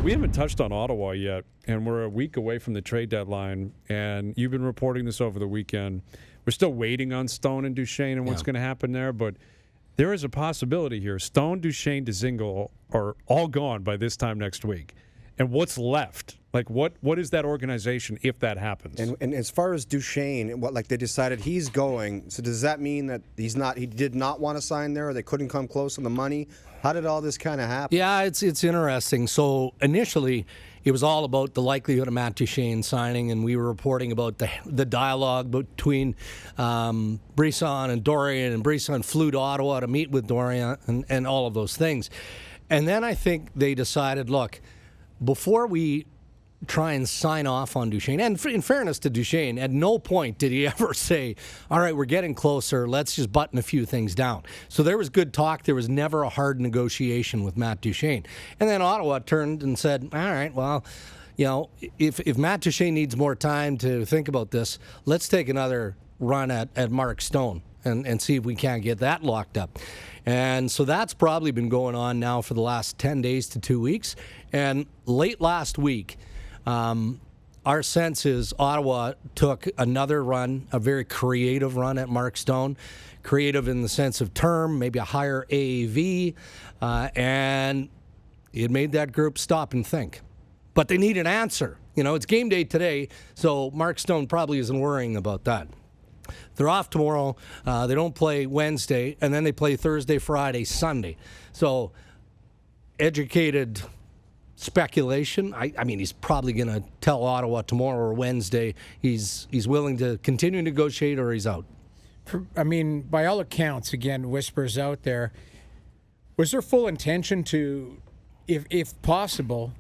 We haven't touched on Ottawa yet, and we're a week away from the trade deadline, and you've been reporting this over the weekend. We're still waiting on Stone and Duchene and what's going to happen there, but there is a possibility here. Stone, Duchene, Dzingel are all gone by this time next week. And what's left? Like, what is that organization if that happens? And as far as Duchene, they decided he's going. So does that mean that he did not want to sign there, or they couldn't come close on the money? How did all this kind of happen? Yeah, it's interesting. So initially, it was all about the likelihood of Matt Duchene signing, and we were reporting about the dialogue between Brisson and Dorian, and Brisson flew to Ottawa to meet with Dorian and all of those things. And then I think they decided, look, before we try and sign off on Duchene, and in fairness to Duchene, at no point did he ever say, all right, we're getting closer, let's just button a few things down. So there was good talk. There was never a hard negotiation with Matt Duchene. And then Ottawa turned and said, all right, well, if Matt Duchene needs more time to think about this, let's take another run at Mark Stone and see if we can't get that locked up. And so that's probably been going on now for the last 10 days to 2 weeks. And late last week, our sense is Ottawa took another run, a very creative run at Mark Stone. Creative in the sense of term, maybe a higher AAV, and it made that group stop and think. But they need an answer. It's game day today, so Mark Stone probably isn't worrying about that. They're off tomorrow. They don't play Wednesday, and then they play Thursday, Friday, Sunday. So, educated speculation. I mean, he's probably going to tell Ottawa tomorrow or Wednesday he's willing to continue to negotiate or he's out. By all accounts, again, whispers out there, was there full intention to, if possible,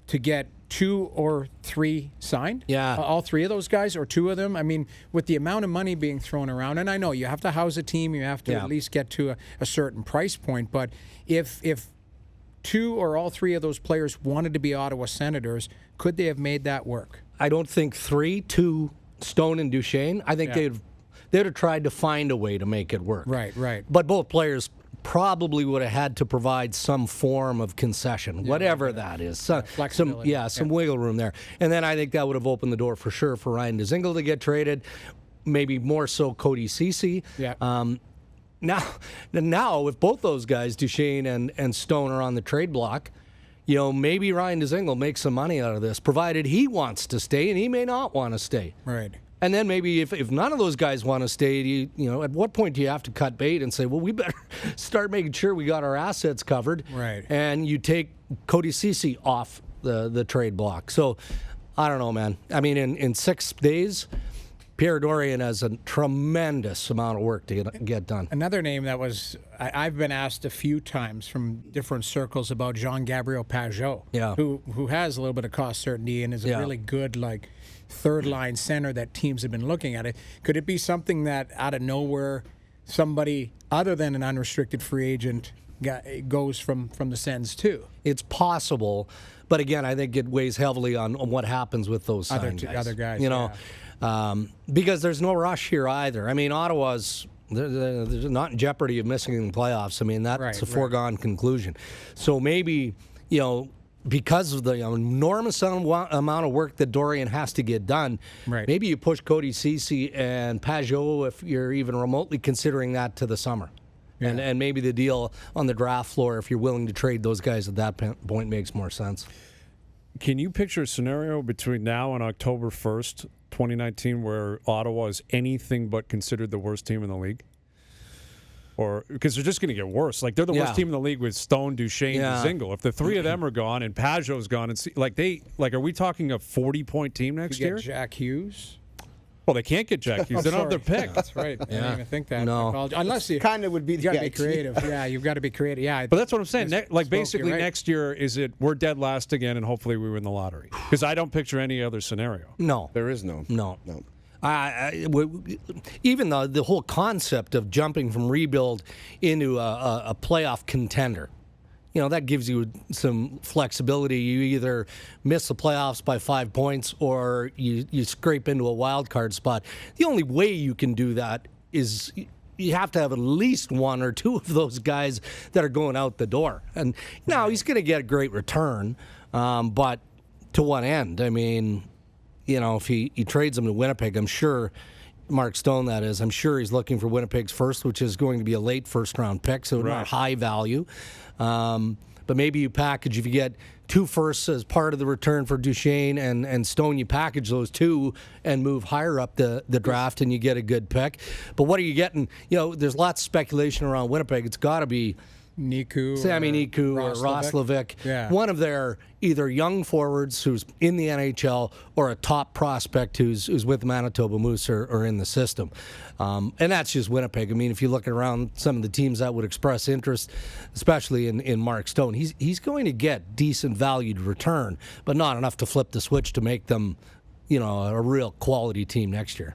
to get 2 or 3 signed? Yeah. All 3 of those guys or 2 of them? I mean, with the amount of money being thrown around, and I know you have to house a team, you have to at least get to a certain price point, but if 2 or all 3 of those players wanted to be Ottawa Senators, could they have made that work? I don't think 3, 2, Stone and Duchene. I think they'd have tried to find a way to make it work. Right. But both players probably would have had to provide some form of concession, whatever that is. Flexibility. Some wiggle room there. And then I think that would have opened the door for sure for Ryan Dzingel to get traded, maybe more so Cody Ceci. Yeah. Now, if both those guys, Duchene and Stone, are on the trade block, maybe Ryan Dzingel makes some money out of this, provided he wants to stay, and he may not want to stay. Right. And then maybe if none of those guys want to stay, at what point do you have to cut bait and say, well, we better start making sure we got our assets covered. Right. And you take Cody Ceci off the trade block. So, I don't know, man. I mean, in 6 days, Pierre Dorian has a tremendous amount of work to get done. Another name that I've been asked a few times from different circles about Jean-Gabriel Pageau, who has a little bit of cost certainty and is a really good, third-line center that teams have been looking at. Could it be something that out of nowhere somebody other than an unrestricted free agent goes from the Sens too? It's possible, but again, I think it weighs heavily on what happens with those signed guys. Other guys, because there's no rush here either. I mean, Ottawa's they're not in jeopardy of missing the playoffs. I mean, that's a foregone conclusion. So maybe, because of the enormous amount of work that Dorian has to get done, maybe you push Cody Ceci and Pageau, if you're even remotely considering that, to the summer. Yeah. And maybe the deal on the draft floor, if you're willing to trade those guys at that point, makes more sense. Can you picture a scenario between now and October 1st, 2019, where Ottawa is anything but considered the worst team in the league? Or because they're just going to get worse. They're the worst team in the league with Stone, Duchene, and Dzingel. If the 3 of them are gone and Pageau's gone, and are we talking a 40-point team next year? Jack Hughes. Well, they can't get Jack Hughes. They don't have their pick. That's right. I didn't even think that. No. Unless you kind of would be. You got to be creative. Yeah, you've got to be creative. Yeah. But that's what I'm saying. Basically, next year is it we're dead last again, and hopefully we win the lottery. Because I don't picture any other scenario. No, there is no. Even the whole concept of jumping from rebuild into a playoff contender, that gives you some flexibility. You either miss the playoffs by 5 points or you scrape into a wild card spot. The only way you can do that is you have to have at least one or two of those guys that are going out the door. And now he's going to get a great return, but to what end? I mean, if he trades him to Winnipeg, I'm sure, Mark Stone, that is, I'm sure he's looking for Winnipeg's first, which is going to be a late first-round pick, so not high value. But maybe you package, if you get 2 firsts as part of the return for Duchene and Stone, you package those 2 and move higher up the draft and you get a good pick. But what are you getting? There's lots of speculation around Winnipeg. It's got to be Sammy Niku or Roslovic. Yeah. One of their either young forwards who's in the NHL or a top prospect who's with Manitoba Moose or in the system. And that's just Winnipeg. I mean, if you look around some of the teams that would express interest, especially in Mark Stone, he's going to get decent valued return, but not enough to flip the switch to make them, a real quality team next year.